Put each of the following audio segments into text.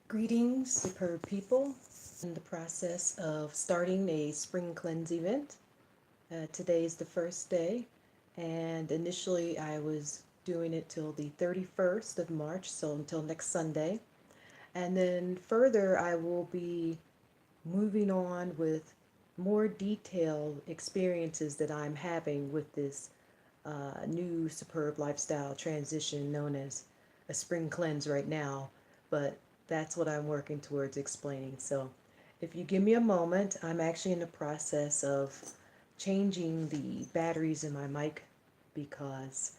Greetings, SupHerb People. In the process of starting a spring cleanse event. Today is the first day, and initially I was doing it till the 31st of March, so until next Sunday. And then further, I will be moving on with more detailed experiences that I'm having with this new superb lifestyle transition known as a spring cleanse right now, but that's what I'm working towards explaining. So if you give me a moment, I'm actually in the process of changing the batteries in my mic because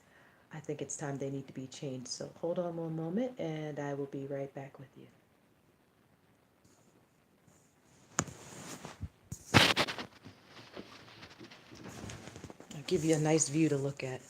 I think it's time they need to be changed. So hold on one moment and I will be right back with you. I'll give you a nice view to look at.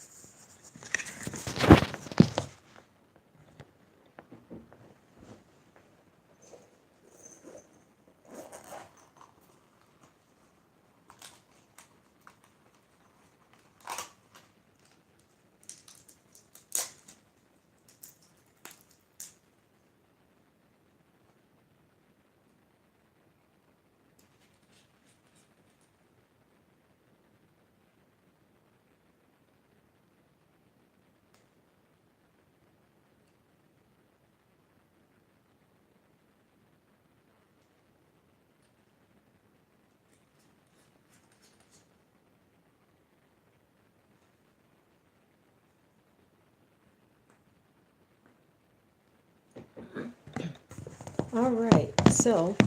All right, so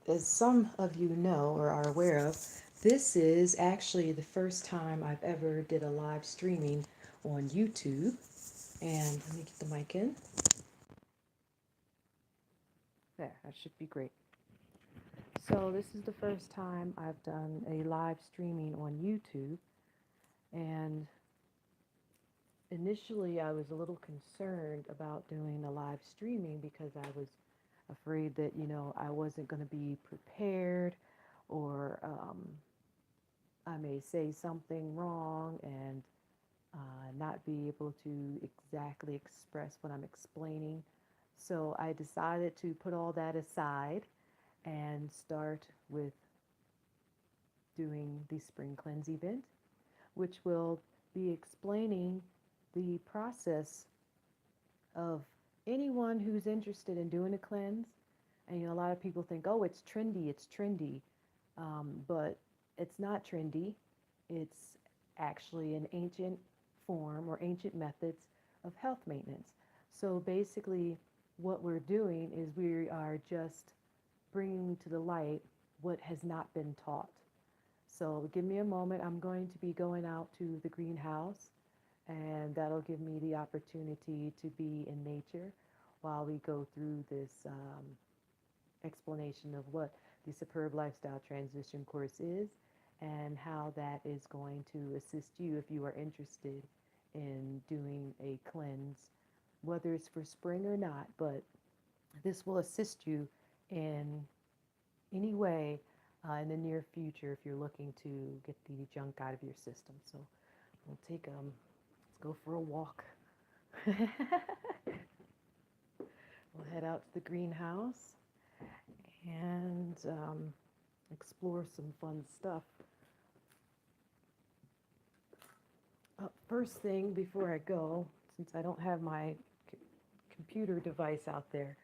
as some of you know or are aware of, this is actually the first time I've ever did a live streaming on YouTube. And let me get the mic in. There, that should be great. So this is the first time I've done a live streaming on YouTube. And initially I was a little concerned about doing a live streaming because I was afraid that, I wasn't going to be prepared or I may say something wrong and not be able to exactly express what I'm explaining. So I decided to put all that aside and start with doing the spring cleanse event, which will be explaining the process of anyone who's interested in doing a cleanse. And a lot of people think, oh, it's trendy, but it's not trendy. It's actually an ancient form or ancient methods of health maintenance. So basically, what we're doing is we are just bringing to the light what has not been taught. So give me a moment. I'm going to be going out to the greenhouse, and that'll give me the opportunity to be in nature while we go through this explanation of what the Superb Lifestyle Transition course is and how that is going to assist you if you are interested in doing a cleanse, whether it's for spring or not. But this will assist you in any way in the near future if you're looking to get the junk out of your system. So we'll let's go for a walk. We'll head out to the greenhouse and explore some fun stuff. First thing before I go, since I don't have my computer device out there,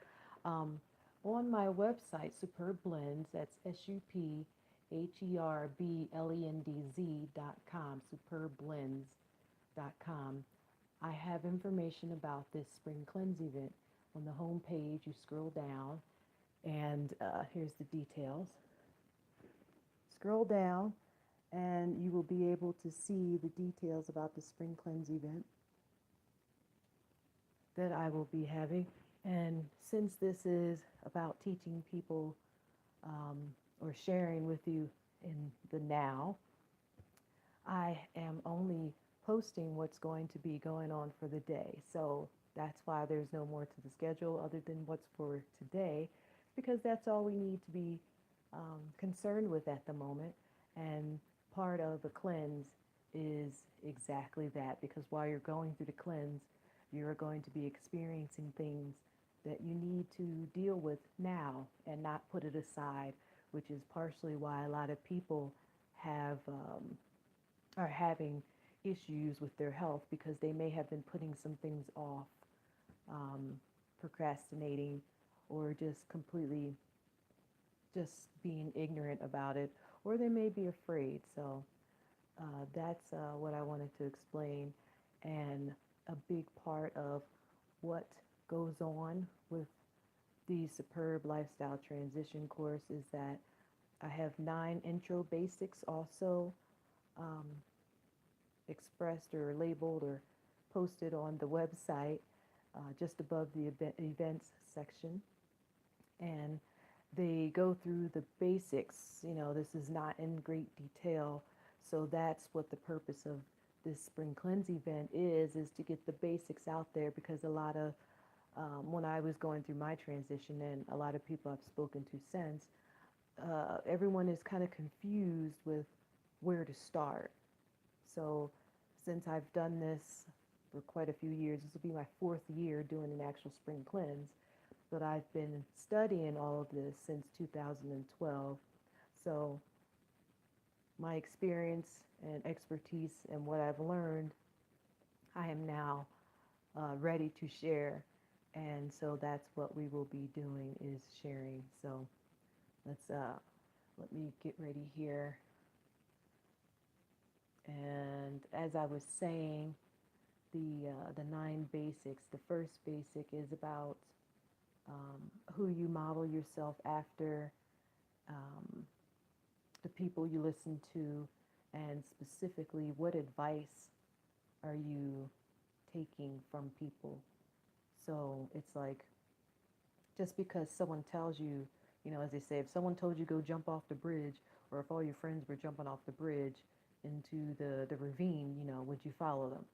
on my website, Superb Blends, that's SupHerblends.com, superbblends.com. I have information about this spring cleanse event. On the home page, you scroll down, and here's the details. Scroll down, and you will be able to see the details about the spring cleanse event that I will be having. And since this is about teaching people or sharing with you in the now, I am only posting what's going to be going on for the day. So that's why there's no more to the schedule other than what's for today, because that's all we need to be concerned with at the moment. And part of the cleanse is exactly that, because while you're going through the cleanse, you're going to be experiencing things that you need to deal with now and not put it aside, which is partially why a lot of people have are having issues with their health because they may have been putting some things off, um, procrastinating, or just completely just being ignorant about it, or they may be afraid. So that's what I wanted to explain. And a big part of what goes on with the SupHerb Lifestyle Transition course is that I have 9 intro basics also um, expressed or labeled or posted on the website just above the events section. And they go through the basics. You know, this is not in great detail. So that's what the purpose of this spring cleanse event is to get the basics out there because a lot of, when I was going through my transition and a lot of people I've spoken to since, everyone is kind of confused with where to start. So since I've done this for quite a few years, this will be my 4th year doing an actual spring cleanse, but I've been studying all of this since 2012. So my experience and expertise and what I've learned, I am now ready to share. And so that's what we will be doing is sharing. So let me get ready here. And as I was saying, the 9 basics. The first basic is about who you model yourself after, um, the people you listen to, and specifically what advice are you taking from people. So it's like just because someone tells you, you know, as they say, if someone told you go jump off the bridge, or if all your friends were jumping off the bridge into the ravine, you know, would you follow them?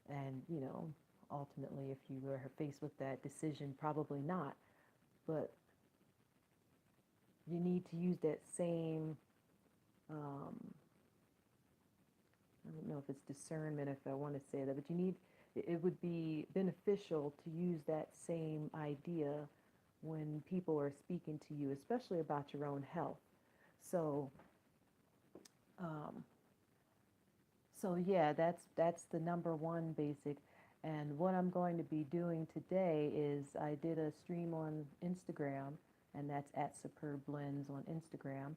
And, you know, ultimately, if you were faced with that decision, probably not. But you need to use that same, um, I don't know if it's discernment, if I want to say that, but it would be beneficial to use that same idea when people are speaking to you, especially about your own health. So, um, so yeah, that's the number one basic. And what I'm going to be doing today is I did a stream on Instagram, and that's at SupHerb Blends on Instagram.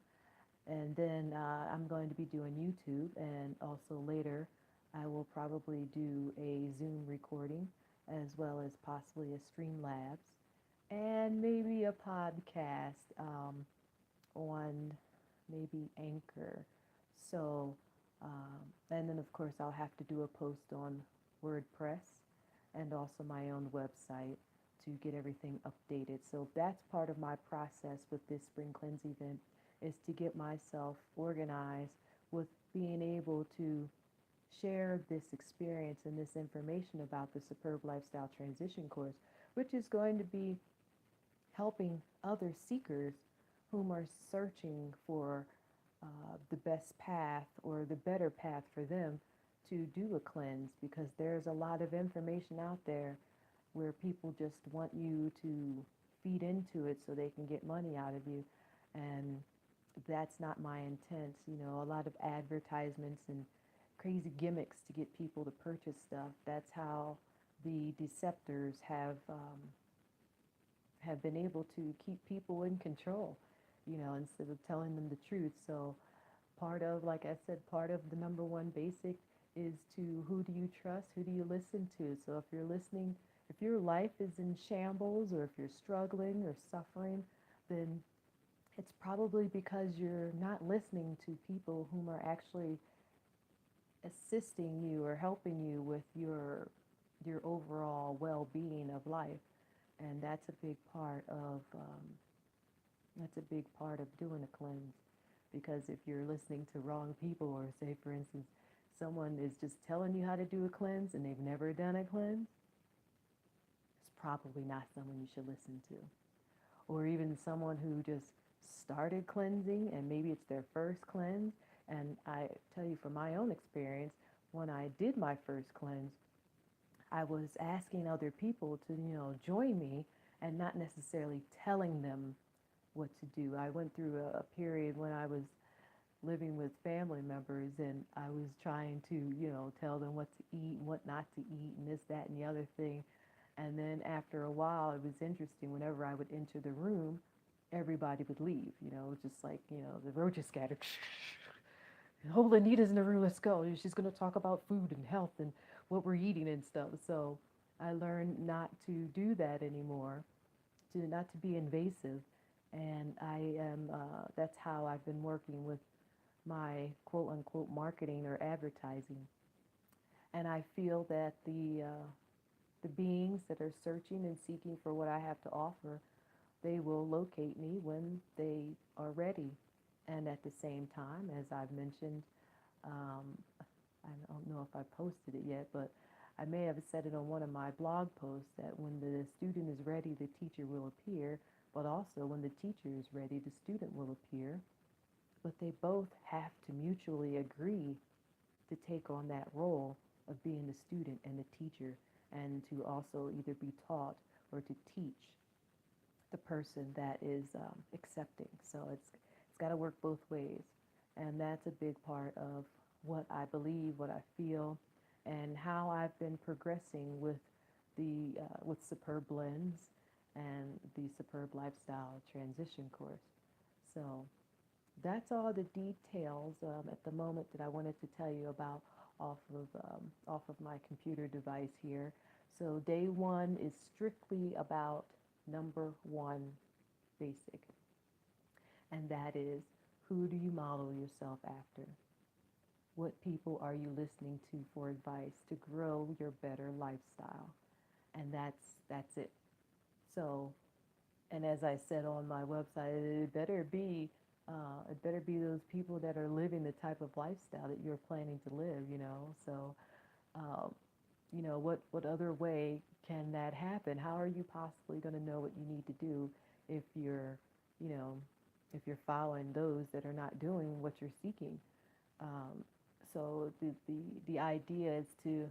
And then I'm going to be doing YouTube, and also later I will probably do a Zoom recording as well as possibly a Streamlabs and maybe a podcast on maybe Anchor. So, and then of course I'll have to do a post on WordPress and also my own website to get everything updated. So that's part of my process with this spring cleanse event is to get myself organized with being able to share this experience and this information about the SupHerb Lifestyle Transition course, which is going to be helping other seekers whom are searching for the best path or the better path for them to do a cleanse, because there's a lot of information out there where people just want you to feed into it so they can get money out of you. And that's not my intent. You know, a lot of advertisements and crazy gimmicks to get people to purchase stuff. That's how the deceptors have been able to keep people in control, you know, instead of telling them the truth. So part of, like I said, part of the number one basic is to who do you trust, who do you listen to. So if you're listening, if your life is in shambles or if you're struggling or suffering, then it's probably because you're not listening to people whom are actually assisting you or helping you with your overall well-being of life. And that's a big part of doing a cleanse, because if you're listening to wrong people, or say for instance someone is just telling you how to do a cleanse and they've never done a cleanse, it's probably not someone you should listen to. Or even someone who just started cleansing and maybe it's their first cleanse. And I tell you from my own experience, when I did my first cleanse, I was asking other people to, you know, join me, and not necessarily telling them what to do. I went through a period when I was living with family members and I was trying to, tell them what to eat and what not to eat and this, that, and the other thing. And then after a while, it was interesting. Whenever I would enter the room, everybody would leave. It was just like, the roaches scattered. Oh, Anita's in the room. Let's go. She's going to talk about food and health and what we're eating and stuff. So I learned not to do that anymore, to not to be invasive. And that's how I've been working with my quote unquote marketing or advertising. And I feel that the beings that are searching and seeking for what I have to offer, they will locate me when they are ready. And at the same time, as I've mentioned, um, I don't know if I posted it yet, but I may have said it on one of my blog posts that when the student is ready, the teacher will appear, but also when the teacher is ready, the student will appear. But they both have to mutually agree to take on that role of being the student and the teacher, and to also either be taught or to teach the person that is accepting. So it's got to work both ways, and that's a big part of what I believe, what I feel, and how I've been progressing with the with SupHerb blends and the SupHerb lifestyle transition course. So that's all the details at the moment that I wanted to tell you about off of my computer device here. So day one is strictly about number one basic, and that is, who do you model yourself after? What people are you listening to for advice to grow your better lifestyle? And that's it. So, and as I said on my website, it better be those people that are living the type of lifestyle that you're planning to live. So, um, what other way can that happen? How are you possibly going to know what you need to do if you're, you know, if you're following those that are not doing what you're seeking? Um, so the idea is to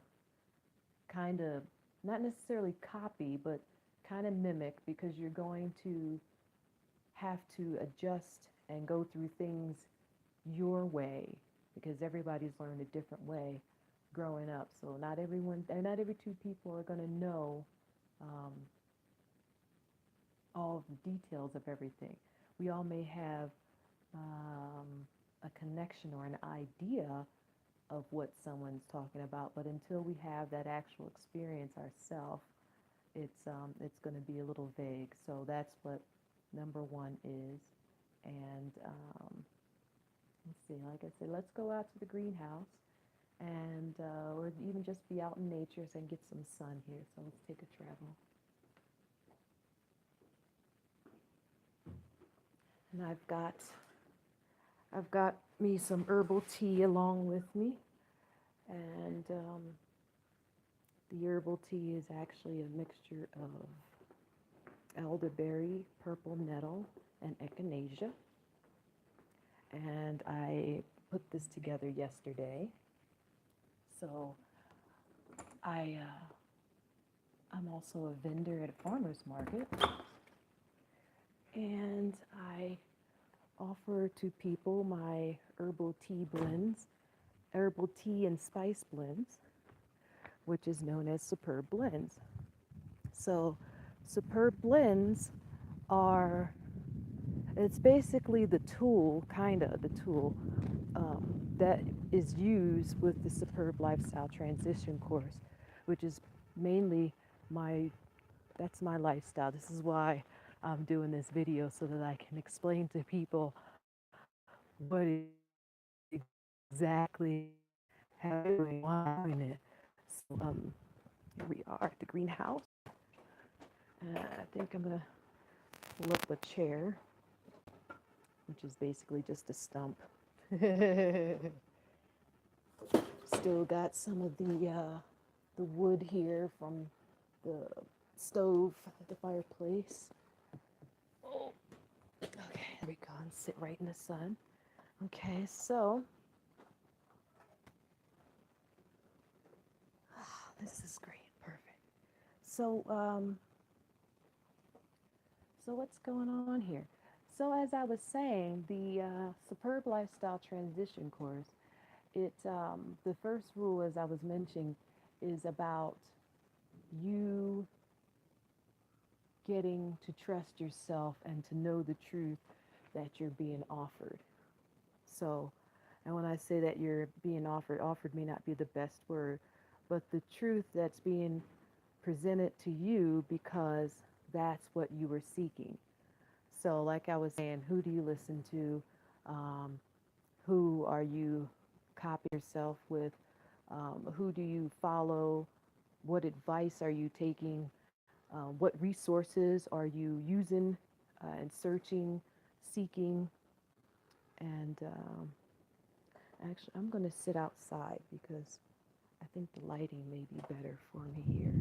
kind of not necessarily copy, but kind of mimic, because you're going to have to adjust and go through things your way, because everybody's learned a different way growing up. So not everyone, and not every two people are going to know um, all of the details of everything. We all may have um, a connection or an idea of what someone's talking about, but until we have that actual experience ourselves, it's going to be a little vague. So that's what number one is. And let's see, like I said, let's go out to the greenhouse, and or even just be out in nature and get some sun here. So let's take a travel. And I've got me some herbal tea along with me, and the herbal tea is actually a mixture of elderberry, purple nettle, and echinacea. And I put this together yesterday. So I'm also a vendor at a farmer's market, and I offer to people my herbal tea blends, herbal tea and spice blends, which is known as SupHerb blends. So SupHerb blends are, it's basically the tool, kind of the tool that is used with the SupHerb lifestyle transition course, which is mainly that's my lifestyle. This is why I'm doing this video, so that I can explain to people what exactly how I'm doing, why I'm doing it. So here we are at the greenhouse. I think I'm gonna pull up a chair, which is basically just a stump. Still got some of the wood here from the stove at the fireplace. Oh, okay, there we go, and sit right in the sun. Okay, so this is great, perfect. So So what's going on here? So as I was saying, the Superb Lifestyle Transition course, the first rule, as I was mentioning, is about you getting to trust yourself and to know the truth that you're being offered. So, and when I say that you're being offered, offered may not be the best word, but the truth that's being presented to you because that's what you were seeking. So, like I was saying, who do you listen to? Um, who are you copying yourself with? Who do you follow? What advice are you taking? What resources are you using and searching, seeking? And actually, I'm going to sit outside because I think the lighting may be better for me here.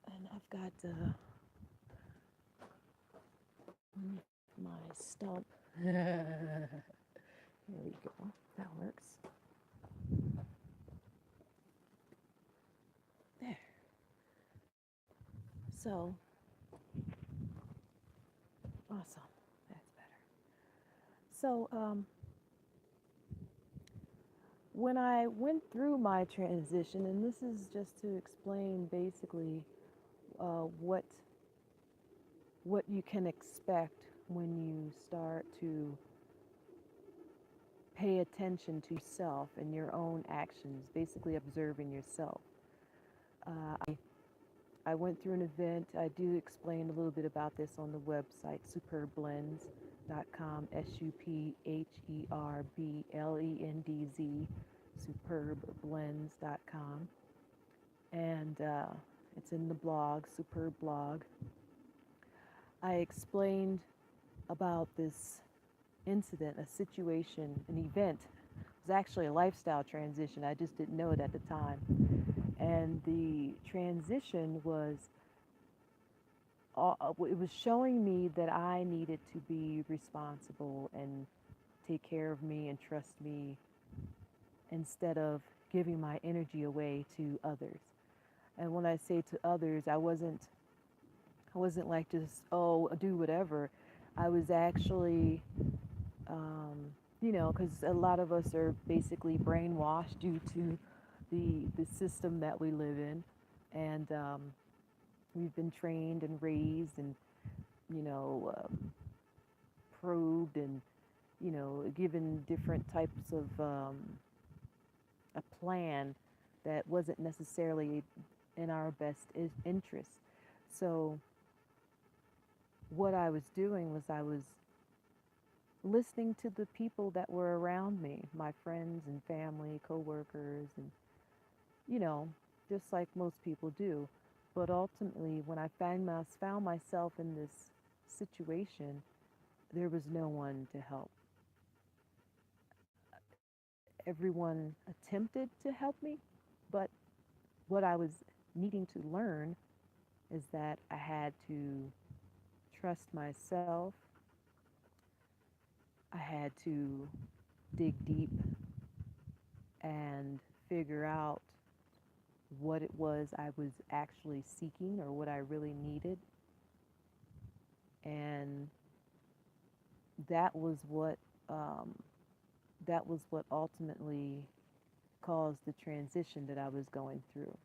And I've got my stump. There we go. That works. There. So, awesome. That's better. So, when I went through my transition, and this is just to explain basically what you can expect when you start to pay attention to yourself and your own actions, basically observing yourself. I went through an event. I do explain a little bit about this on the website, superblends.com, SupHerblendz, superblends.com. And it's in the blog, Superb blog. I explained about this incident, a situation, an event. It was actually a lifestyle transition. I just didn't know it at the time. And the transition was, it was showing me that I needed to be responsible and take care of me and trust me instead of giving my energy away to others. And when I say to others, I wasn't like just, oh, do whatever. I was actually, because a lot of us are basically brainwashed due to the system that we live in. And we've been trained and raised and, you know, probed and, given different types of a plan that wasn't necessarily in our best interest. So what I was doing was I was listening to the people that were around me, my friends and family, coworkers, and you know, just like most people do. But ultimately, when I found myself in this situation, there was no one to help. Everyone attempted to help me, but what I was needing to learn is that I had to trust myself. I had to dig deep and figure out what it was I was actually seeking or what I really needed. And that was what um, that was what ultimately caused the transition that I was going through.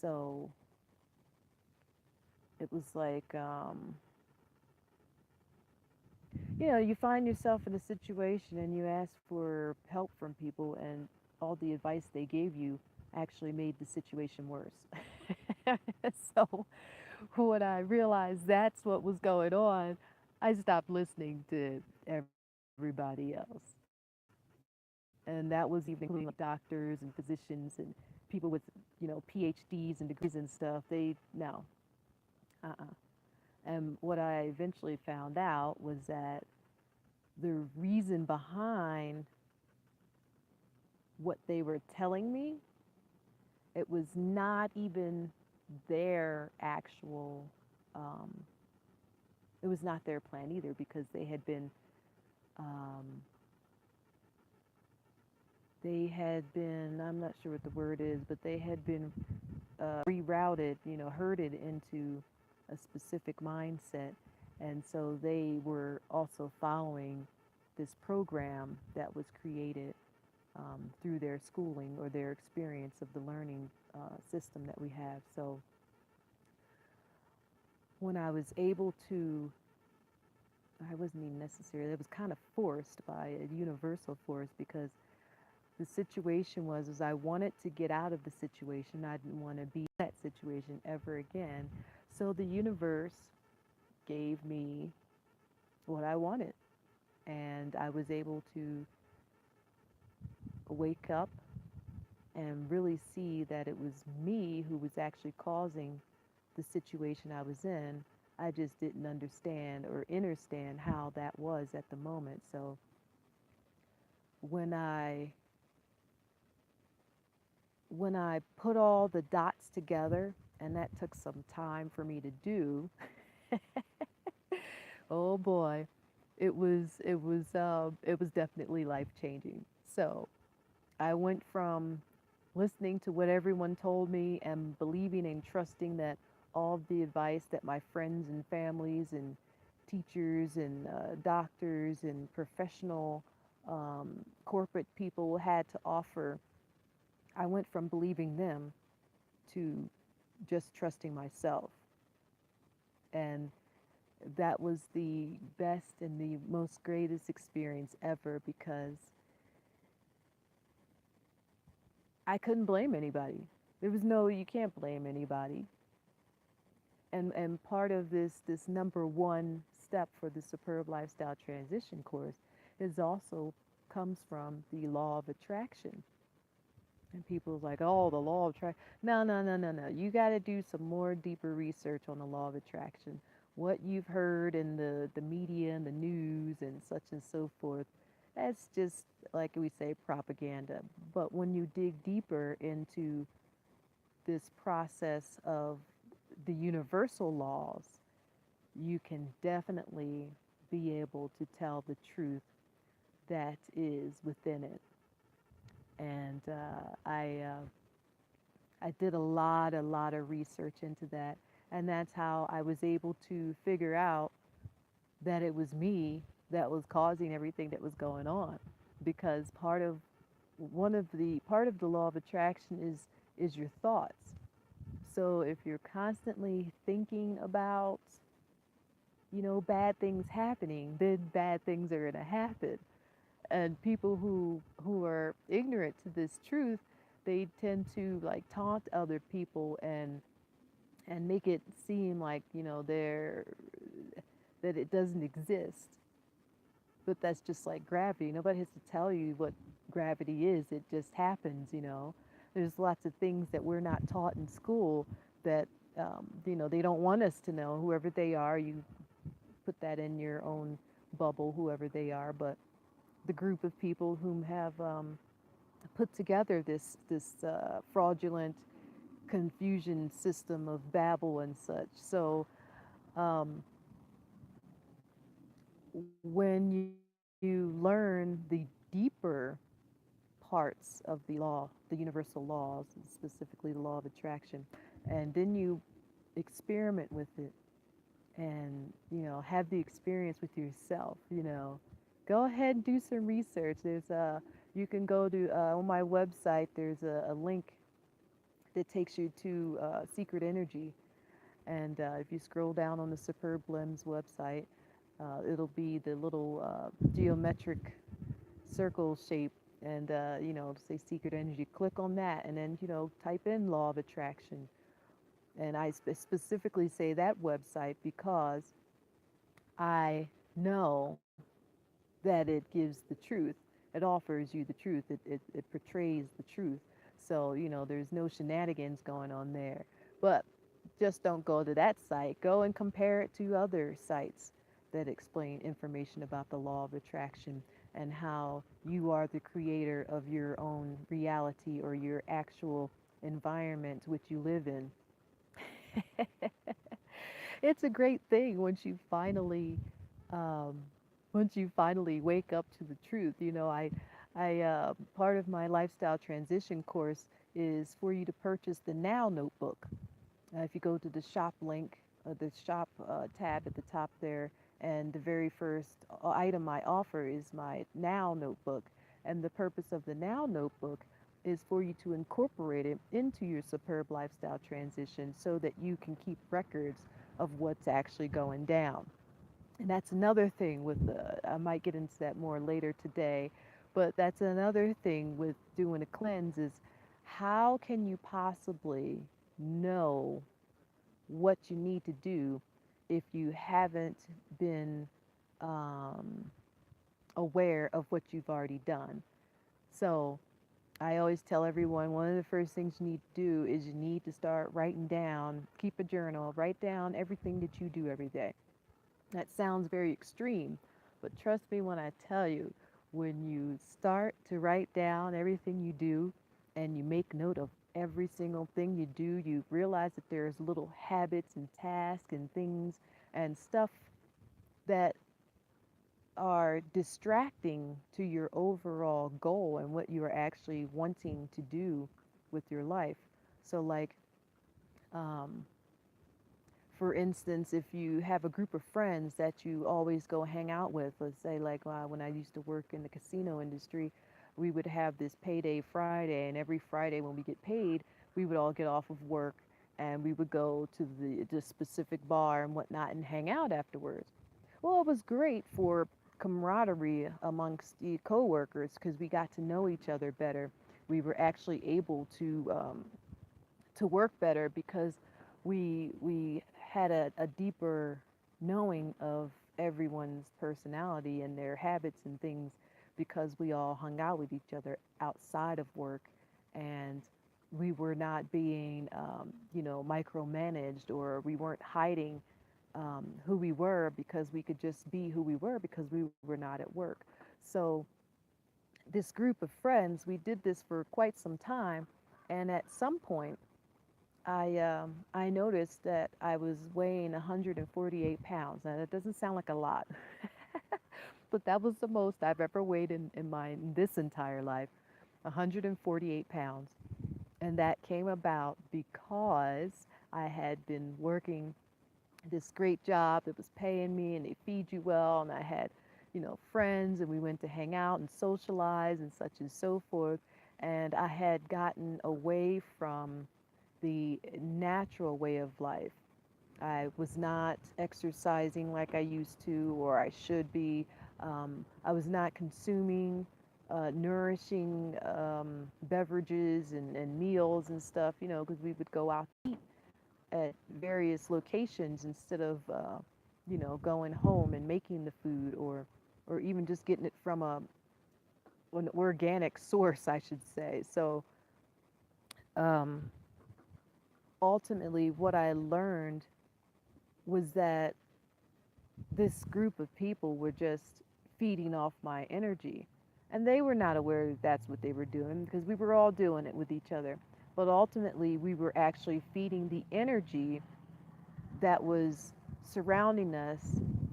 So it was like, you find yourself in a situation and you ask for help from people, and all the advice they gave you actually made the situation worse. So when I realized that's what was going on, I stopped listening to everybody else. And that was even including doctors and physicians and people with, PhDs and degrees and stuff. No, uh-uh. And what I eventually found out was that the reason behind what they were telling me, it was not even their actual, um, it was not their plan either, because um, I'm not sure what the word is, but they had been rerouted, herded into a specific mindset. And so they were also following this program that was created through their schooling or their experience of the learning system that we have. So when I was able to, I wasn't even necessarily, it was kind of forced by a universal force because the situation was is I wanted to get out of the situation. I didn't want to be in that situation ever again. So the universe gave me what I wanted. And I was able to wake up and really see that it was me who was actually causing the situation I was in. I just didn't understand or understand how that was at the moment. So when I when I put all the dots together, and that took some time for me to do, oh boy, it was definitely life changing. So I went from listening to what everyone told me and believing and trusting that all of the advice that my friends and families and teachers and doctors and professional corporate people had to offer, I went from believing them to just trusting myself. And that was the best and the most greatest experience ever because I couldn't blame anybody. There was no, you can't blame anybody. And part of this number one step for the Superb Lifestyle Transition course is also comes from the law of attraction. And people's like, oh, the law of attraction. No, no, no, no, no. You got to do some more deeper research on the law of attraction. What you've heard in the media and the news and such and so forth, that's just, like we say, propaganda. But when you dig deeper into this process of the universal laws, you can definitely be able to tell the truth that is within it. And I did a lot of research into that, and that's how I was able to figure out that it was me that was causing everything that was going on, because part of the law of attraction is your thoughts. So if you're constantly thinking about, bad things happening, then bad things are going to happen. And people who are ignorant to this truth, they tend to like taunt other people and make it seem like, they're that it doesn't exist. But that's just like gravity. Nobody has to tell you what gravity is. It just happens. There's lots of things that we're not taught in school that they don't want us to know. Whoever they are, you put that in your own bubble, whoever they are. But the group of people whom have put together this fraudulent confusion system of Babel and such. So um, when you learn the deeper parts of the universal laws, specifically the law of attraction, and then you experiment with it and have the experience with yourself. Go ahead and do some research. You can go to on my website, there's a link that takes you to secret energy. And if you scroll down on the Superb Limbs website, it'll be the little geometric circle shape, and say secret energy. Click on that, and then type in law of attraction. And I specifically say that website because I know that it gives the truth. It offers you the truth. It portrays the truth. So, there's no shenanigans going on there. But just don't go to that site. Go and compare it to other sites that explain information about the law of attraction and how you are the creator of your own reality or your actual environment which you live in. It's a great thing um, once you finally wake up to the truth. I part of my lifestyle transition course is for you to purchase the Now Notebook. If you go to the shop link the shop tab at the top there, and the very first item I offer is my Now notebook. And the purpose of the Now notebook is for you to incorporate it into your superb lifestyle transition so that you can keep records of what's actually going down. And that's another thing with I might get into that more later today, but that's another thing with doing a cleanse is how can you possibly know what you need to do if you haven't been um, aware of what you've already done? So I always tell everyone one of the first things you need to do is you need to start writing down, keep a journal, write down everything that you do every day. That sounds very extreme, but trust me when I tell you, when you start to write down everything you do and you make note of every single thing you do, you realize that there's little habits and tasks and things and stuff that are distracting to your overall goal and what you are actually wanting to do with your life. So, like, um, for instance, if you have a group of friends that you always go hang out with, let's say, like when I used to work in the casino industry, we would have this payday Friday, and every Friday when we get paid, we would all get off of work and we would go to the specific bar and whatnot and hang out afterwards. Well, it was great for camaraderie amongst the coworkers because we got to know each other better. We were actually able to work better because we had a deeper knowing of everyone's personality and their habits and things because we all hung out with each other outside of work, and we were not being micromanaged, or we weren't hiding who we were because we could just be who we were because we were not at work. So this group of friends, we did this for quite some time, and at some point I noticed that I was weighing 148 pounds. Now that doesn't sound like a lot, but that was the most I've ever weighed in this entire life, 148 pounds. And that came about because I had been working this great job that was paying me and they feed you well, and I had, friends, and we went to hang out and socialize and such and so forth. And I had gotten away from the natural way of life. I was not exercising like I used to or I should be. I was not consuming nourishing beverages and meals and stuff, because we would go out to eat at various locations instead of, going home and making the food, or even just getting it from an organic source, I should say. So um, ultimately, what I learned was that this group of people were just feeding off my energy. And they were not aware that that's what they were doing because we were all doing it with each other. But ultimately, we were actually feeding the energy that was surrounding us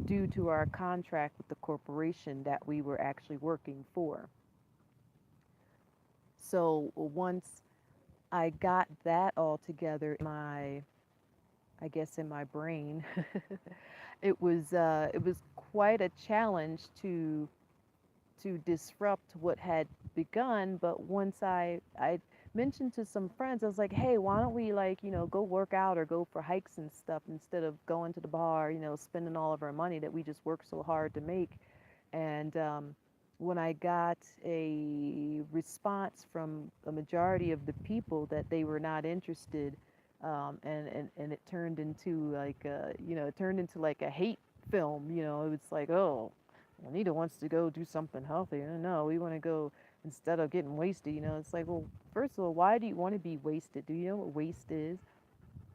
due to our contract with the corporation that we were actually working for. So once I got that all together in I guess, in my brain, it was quite a challenge to disrupt what had begun. But once I mentioned to some friends, I was like, hey, why don't we, like, go work out or go for hikes and stuff instead of going to the bar, spending all of our money that we just worked so hard to make. And when I got a response from a majority of the people that they were not interested, and it turned into like it turned into like a hate film. It was like, oh, Anita wants to go do something healthy. No, we want to go instead of getting wasted. It's like, well, first of all, why do you want to be wasted? Do you know what waste is?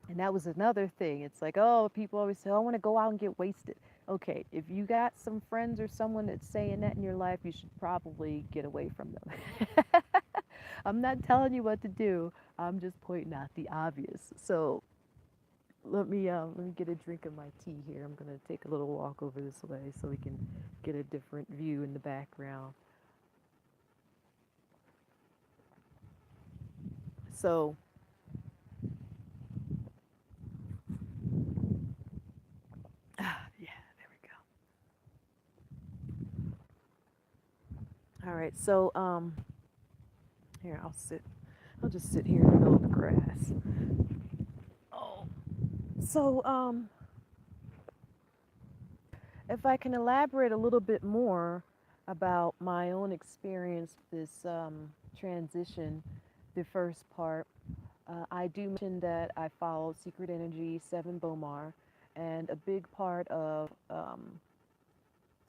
And that was another thing. It's like, oh, people always say, oh, I want to go out and get wasted. Okay, if you got some friends or someone that's saying that in your life, you should probably get away from them. I'm not telling you what to do. I'm just pointing out the obvious. So let me get a drink of my tea here. I'm gonna take a little walk over this way so we can get a different view in the background. So So here I'll sit. I'll just sit here in the middle of the grass. Oh, so if I can elaborate a little bit more about my own experience with this transition, the first part, I do mention that I followed Secret Energy 7 Bomar, and a big part of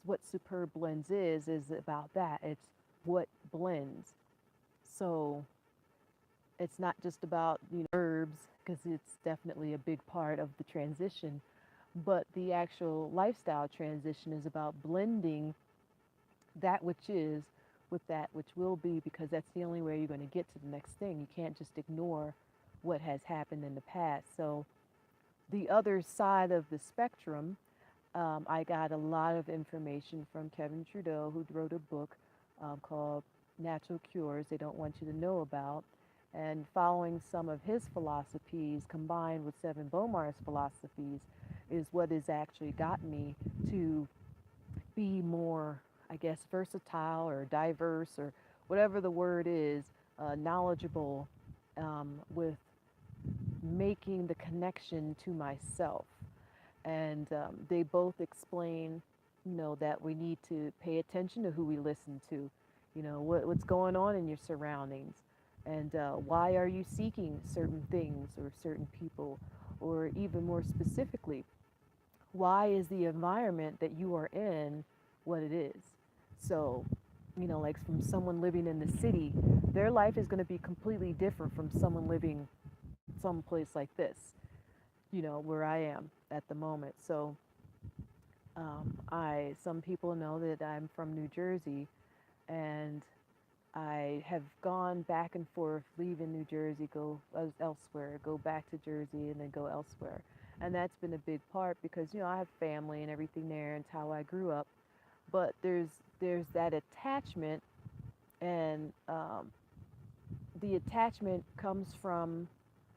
what Superb Blends is about that. It's what blends. So it's not just about herbs, because it's definitely a big part of the transition, but the actual lifestyle transition is about blending that which is with that which will be, because that's the only way you're going to get to the next thing. You can't just ignore what has happened in the past. So the other side of the spectrum, I got a lot of information from Kevin Trudeau, who wrote a book called Natural Cures They Don't Want You to Know About. And following some of his philosophies combined with Seven Bomar's philosophies is what has actually gotten me to be more, I guess, versatile or diverse or whatever the word is, knowledgeable with making the connection to myself. And they both explain, that we need to pay attention to who we listen to, what's going on in your surroundings, and why are you seeking certain things or certain people, or even more specifically, why is the environment that you are in what it is? So, like from someone living in the city, their life is going to be completely different from someone living someplace like this, where I am at the moment. So, some people know that I'm from New Jersey, and I have gone back and forth, leaving New Jersey, go elsewhere, go back to Jersey, and then go elsewhere. And that's been a big part because, I have family and everything there, and it's how I grew up. But there's that attachment, and the attachment comes from,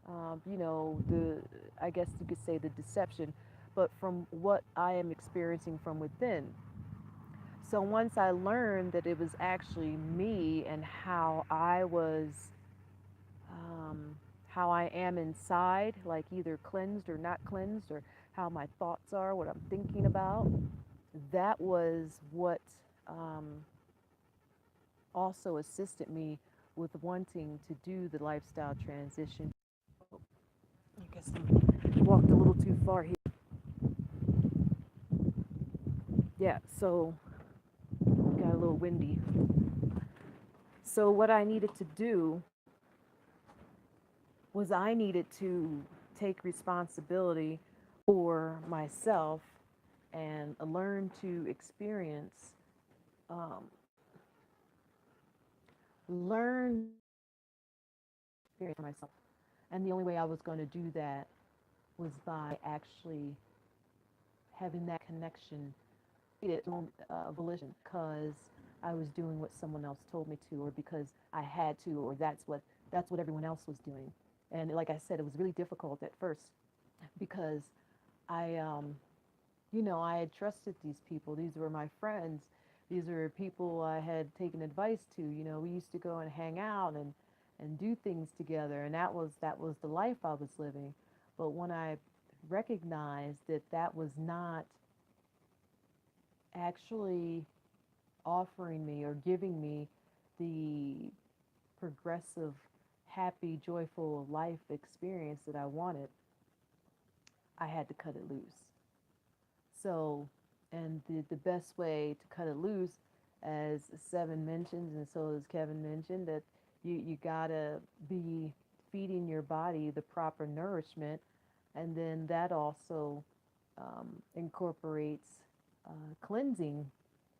the, I guess you could say, the deception, but from what I am experiencing from within. So once I learned that it was actually me and how I am inside, like either cleansed or not cleansed, or how my thoughts are, what I'm thinking about, that was what um, also assisted me with wanting to do the lifestyle transition. I guess I walked a little too far here. Yeah, so got a little windy. So what I needed to do was I needed to take responsibility for myself and learn to um, learn experience for myself. And the only way I was going to do that was by actually having that connection, it volition, because I was doing what someone else told me to, or because I had to, or that's what everyone else was doing. And like I said, it was really difficult at first because I I had trusted these people. These were my friends. These were people I had taken advice to. We used to go and hang out and do things together, and that was the life I was living. But when I recognized that that was not actually offering me or giving me the progressive, happy, joyful life experience that I wanted, I had to cut it loose. So, and the best way to cut it loose, as Seven mentions, and so as Kevin mentioned, that you gotta be feeding your body the proper nourishment, and then that also incorporates cleansing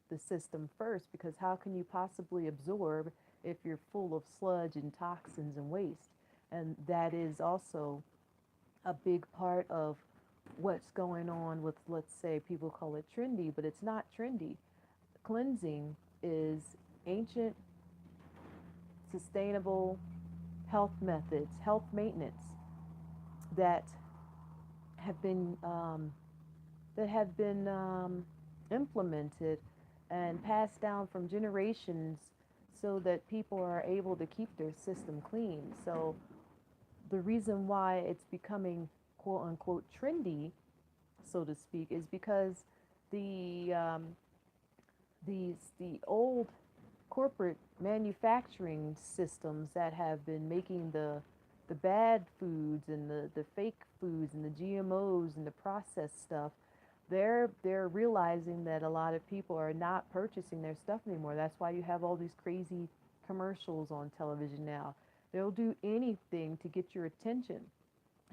the system first, because how can you possibly absorb if you're full of sludge and toxins and waste? And that is also a big part of what's going on with, let's say, people call it trendy, but it's not trendy. Cleansing is ancient, sustainable health methods, health maintenance that have been implemented and passed down from generations so that people are able to keep their system clean. So the reason why it's becoming quote unquote trendy, so to speak, is because the the old corporate manufacturing systems that have been making the bad foods and the fake foods and the GMOs and the processed stuff, they're realizing that a lot of people are not purchasing their stuff anymore. That's why you have all these crazy commercials on television now. They'll do anything to get your attention.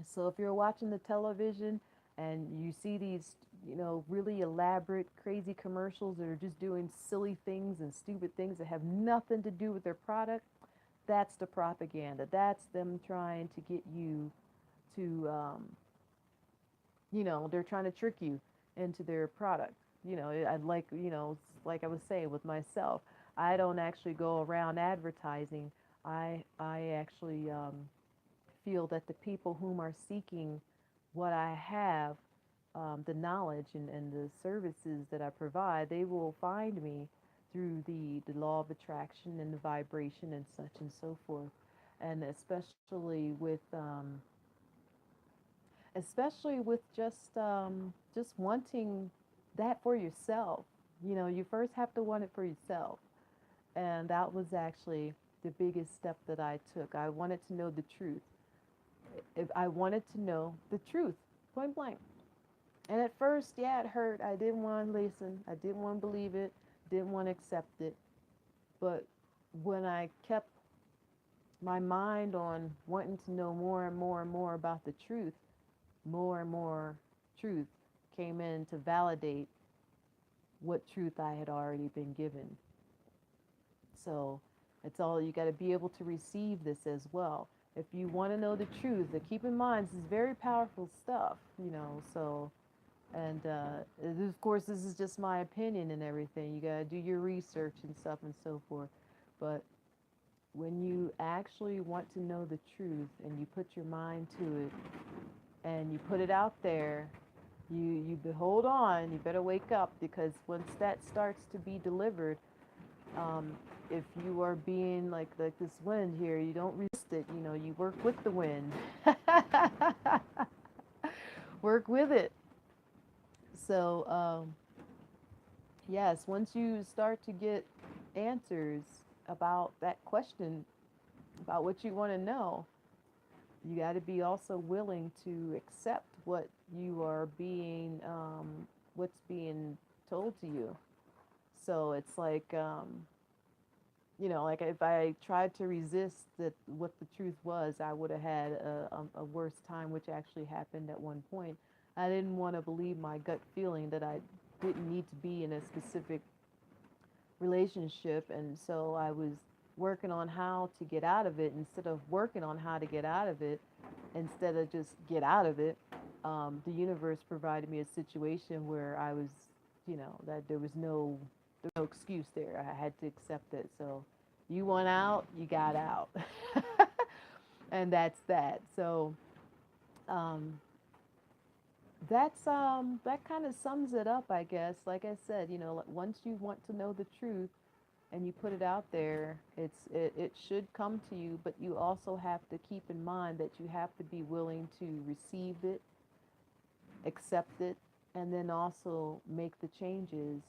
So if you're watching the television and you see these, really elaborate, crazy commercials that are just doing silly things and stupid things that have nothing to do with their product, that's the propaganda. That's them trying to get you to, they're trying to trick you into their product. I'd like, like I was saying with myself, I don't actually go around advertising. I actually feel that the people whom are seeking what I have, the knowledge and the services that I provide, they will find me through the law of attraction and the vibration and such and so forth. And especially with just wanting that for yourself. You first have to want it for yourself. And that was actually the biggest step that I took. I wanted to know the truth. If I wanted to know the truth, point blank. And at first, yeah, it hurt. I didn't want to listen. I didn't want to believe it. Didn't want to accept it. But when I kept my mind on wanting to know more and more and more about the truth, more and more truth came in to validate what truth I had already been given. So it's all, you got to be able to receive this as well. If you want to know the truth, keep in mind this is very powerful stuff, so, and of course this is just my opinion and everything. You got to do your research and stuff and so forth. But when you actually want to know the truth and you put your mind to it and you put it out there, you hold on, you better wake up, because once that starts to be delivered, um, if you are being like this wind here, you don't resist it. You work with the wind. Work with it. So yes, once you start to get answers about that question, about what you want to know, you got to be also willing to accept what you are being, what's being told to you. So it's like, like if I tried to resist that what the truth was, I would have had a worse time, which actually happened at one point. I didn't want to believe my gut feeling that I didn't need to be in a specific relationship, and so I was working on how to get out of it instead of working on how to get out of it. Instead of just get out of it, the universe provided me a situation where I was, that there was no excuse there. I had to accept it. So you want out, you got out. And that's that. So um, that kind of sums it up, I guess. Like I said, once you want to know the truth and you put it out there, it should come to you, but you also have to keep in mind that you have to be willing to receive it, accept it, and then also make the changes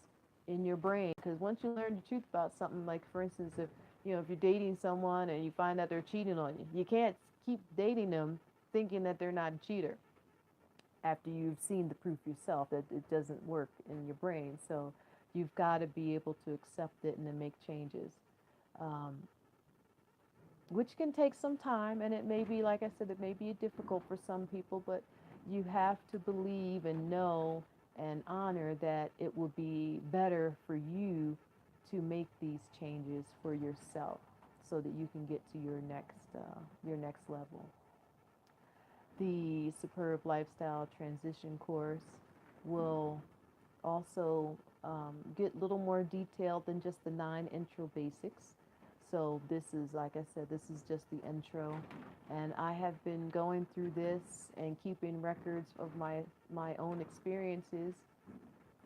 in your brain. Because once you learn the truth about something, like for instance, if you're dating someone and you find out they're cheating on you, you can't keep dating them thinking that they're not a cheater after you've seen the proof yourself that it doesn't work in your brain. So you've got to be able to accept it and then make changes, um, which can take some time. And it may be, like I said, it may be difficult for some people, but you have to believe and know and honor that it will be better for you to make these changes for yourself so that you can get to your next level. The Superb Lifestyle Transition course will also get a little more detailed than just the 9 intro basics. So this is, like I said, this is just the intro, and I have been going through this and keeping records of my own experiences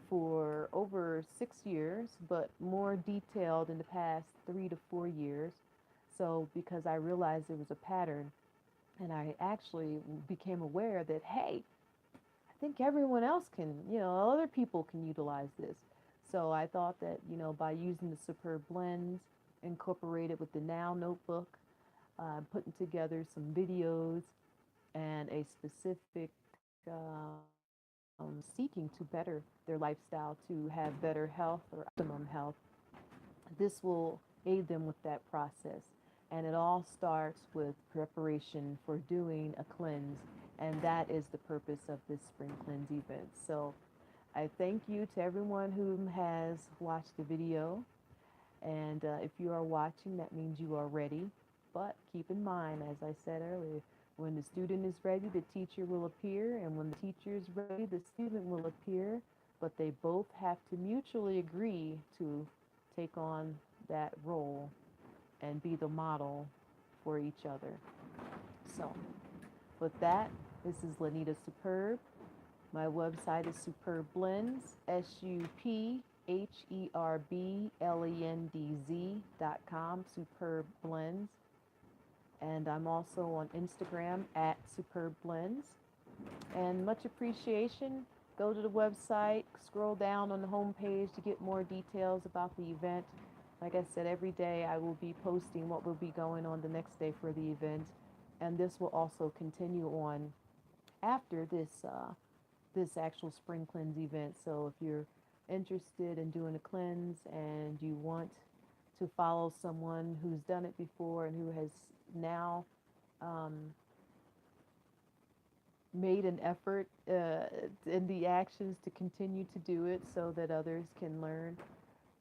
for over 6 years, but more detailed in the past 3 to 4 years. So, because I realized there was a pattern, and I actually became aware that, hey, I think everyone else can, other people can utilize this. So I thought that, by using the Superb blends, incorporated with the Now notebook, putting together some videos and a specific seeking to better their lifestyle, to have better health or optimum health, this will aid them with that process. And it all starts with preparation for doing a cleanse. And that is the purpose of this spring cleanse event. So I thank you to everyone who has watched the video. And if you are watching, that means you are ready. But keep in mind, as I said earlier, when the student is ready, the teacher will appear. And when the teacher is ready, the student will appear. But they both have to mutually agree to take on that role and be the model for each other. So, with that, this is Lanita Superb. My website is Superb Blends, SupHerblendz.com, Superb Blends. And I'm also on Instagram at Superb Blends. And much appreciation. Go to the website, scroll down on the homepage to get more details about the event. Like I said, every day I will be posting what will be going on the next day for the event. And this will also continue on after this actual spring cleanse event. So if you're interested in doing a cleanse and you want to follow someone who's done it before and who has now um, made an effort in the actions to continue to do it so that others can learn,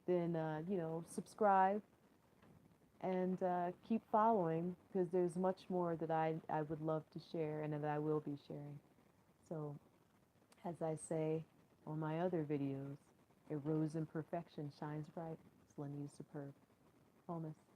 then, subscribe and keep following, because there's much more that I would love to share and that I will be sharing. So, as I say on my other videos, a rose in perfection shines bright. It's Lenny Superb. Wholeness.